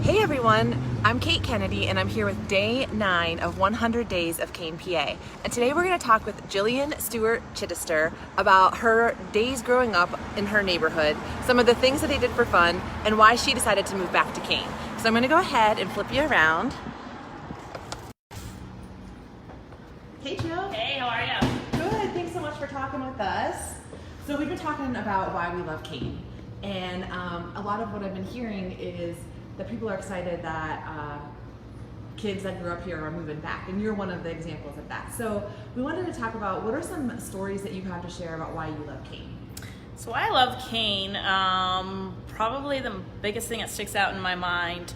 Hey everyone, I'm Kate Kennedy and I'm here with day 9 of 100 Days of Kane, PA. And today we're going to talk with Jillian Stewart Chittister about her days growing up in her neighborhood, some of the things that they did for fun, and why she decided to move back to Kane. So I'm going to go ahead and flip you around. Hey Jill. Hey, how are you? Good, thanks so much for talking with us. So we've been talking about why we love Kane. And a lot of what I've been hearing is that people are excited that kids that grew up here are moving back, and you're one of the examples of that. So we wanted to talk about what are some stories that you have to share about why you love Kane. So I love Kane. Probably the biggest thing that sticks out in my mind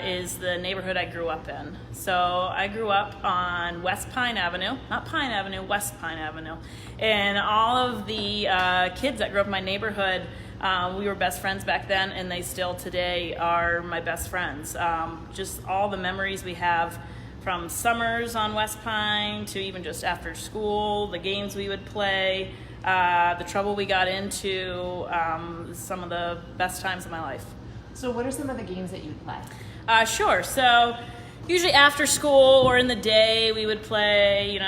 is the neighborhood I grew up in. So I grew up on West Pine Avenue, not Pine Avenue, West Pine Avenue. And all of the kids that grew up in my neighborhood, we were best friends back then, and they still today are my best friends. Just all the memories we have from summers on West Pine to even just after school, the games we would play, the trouble we got into, some of the best times of my life. So what are some of the games that you play? Sure. So usually after school or in the day, we would play,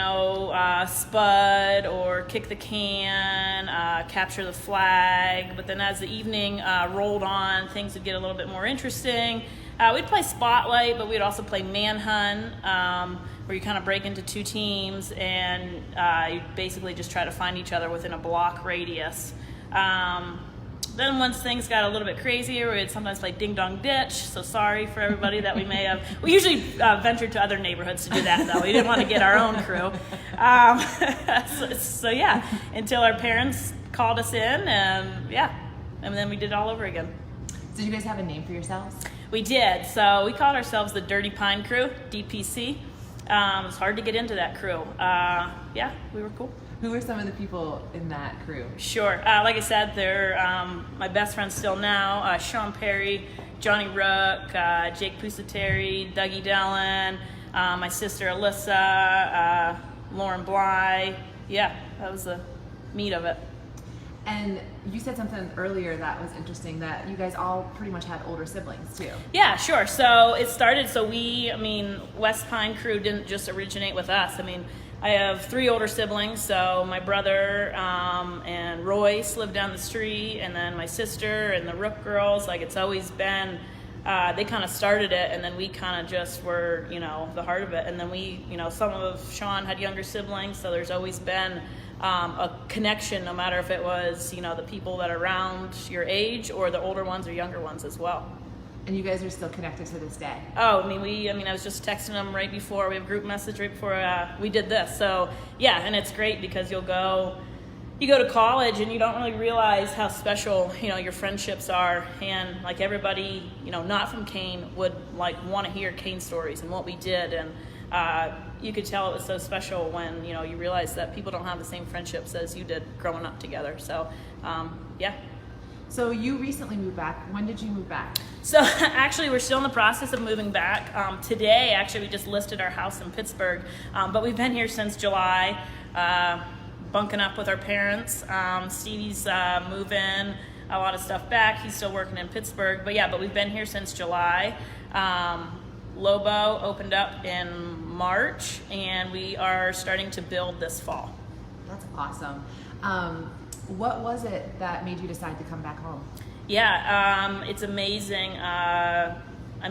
Spud or Kick the Can, Capture the Flag. But then as the evening rolled on, things would get a little bit more interesting. We'd play Spotlight, but we'd also play Manhunt, where you kind of break into two teams and you basically just try to find each other within a block radius. Then once things got a little bit crazier, we'd sometimes play Ding Dong Ditch, so sorry for everybody that we may have. We usually ventured to other neighborhoods to do that, though. We didn't want to get our own crew. So yeah, until our parents called us in, and then we did it all over again. So did you guys have a name for yourselves? We did. So we called ourselves the Dirty Pine Crew, DPC. It was hard to get into that crew. We were cool. Who are some of the people in that crew? Sure. Like I said, they're my best friends still now. Sean Perry, Johnny Rook, Jake Pusateri, Dougie Dellen, my sister Alyssa, Lauren Bly. Yeah, that was the meat of it. And you said something earlier that was interesting, that you guys all pretty much had older siblings too. Yeah, sure. So it started, West Pine Crew didn't just originate with us. I have 3 older siblings, so my brother and Royce live down the street, and then my sister and the Rook girls. It's always been, they kind of started it, and then we kind of just were, the heart of it. And then we, some of Sean had younger siblings, so there's always been a connection, no matter if it was, the people that are around your age or the older ones or younger ones as well. And you guys are still connected to this day? Oh, I was just texting them right before, we have a group message right before we did this. So yeah, and it's great because you go to college and you don't really realize how special, your friendships are. And like everybody, not from Kane would want to hear Kane stories and what we did. And you could tell it was so special when, you realize that people don't have the same friendships as you did growing up together. So yeah. So you recently moved back. When did you move back? So actually, we're still in the process of moving back. Today, actually, we just listed our house in Pittsburgh, but we've been here since July, bunking up with our parents. Stevie's moving a lot of stuff back. He's still working in Pittsburgh, but we've been here since July. Lobo opened up in March, and we are starting to build this fall. That's awesome. What was it that made you decide to come back home? Yeah, it's amazing. I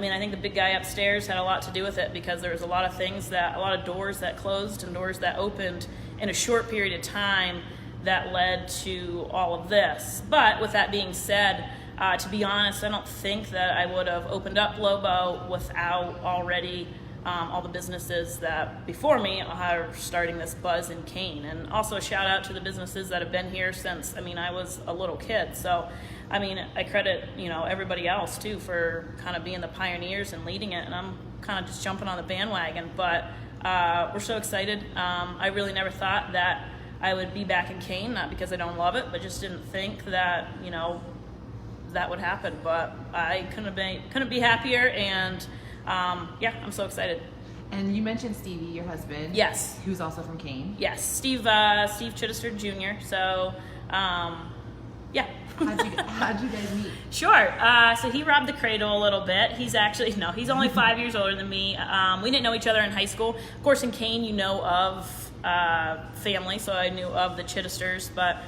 think the big guy upstairs had a lot to do with it, because there was a lot of doors that closed and doors that opened in a short period of time that led to all of this. But with that being said, to be honest, I don't think that I would have opened up Lobo without already all the businesses that before me are starting this buzz in Kane. And also a shout out to the businesses that have been here since, I was a little kid. So, I credit, everybody else too for kind of being the pioneers and leading it. And I'm kind of just jumping on the bandwagon, but we're so excited. I really never thought that I would be back in Kane, not because I don't love it, but just didn't think that, that would happen. But I couldn't be happier, and I'm so excited. And you mentioned Stevie, your husband. Yes. Who's also from Kane. Yes, Steve Chittister Jr. So Yeah. How'd you guys meet? Sure. So he robbed the cradle a little bit. He's he's only 5 years older than me. We didn't know each other in high school. Of course, in Kane, you know of family, so I knew of the Chittisters. But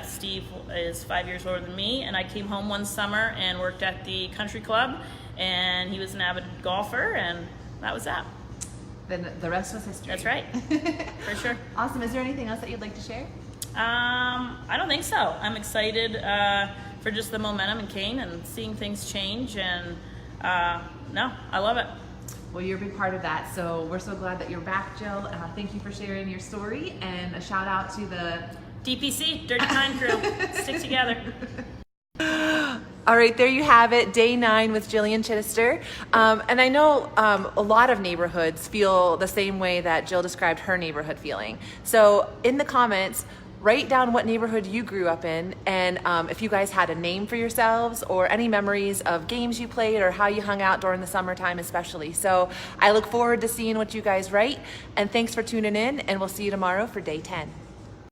Steve is 5 years older than me, and I came home one summer and worked at the country club, and he was an avid golfer, and that was that. Then the rest was history. That's right. For sure. Awesome. Is there anything else that you'd like to share? I don't think so. I'm excited for just the momentum in Kane and seeing things change, and no, I love it. Well, you're a big part of that, so we're so glad that you're back, Jill. Thank you for sharing your story, and a shout out to the DPC, Dirty Pine Crew. Stick together. All right, there you have it, day 9 with Jillian Chittister. And I know a lot of neighborhoods feel the same way that Jill described her neighborhood feeling. So in the comments, write down what neighborhood you grew up in, and if you guys had a name for yourselves or any memories of games you played or how you hung out during the summertime especially. So I look forward to seeing what you guys write, and thanks for tuning in, and we'll see you tomorrow for day 10.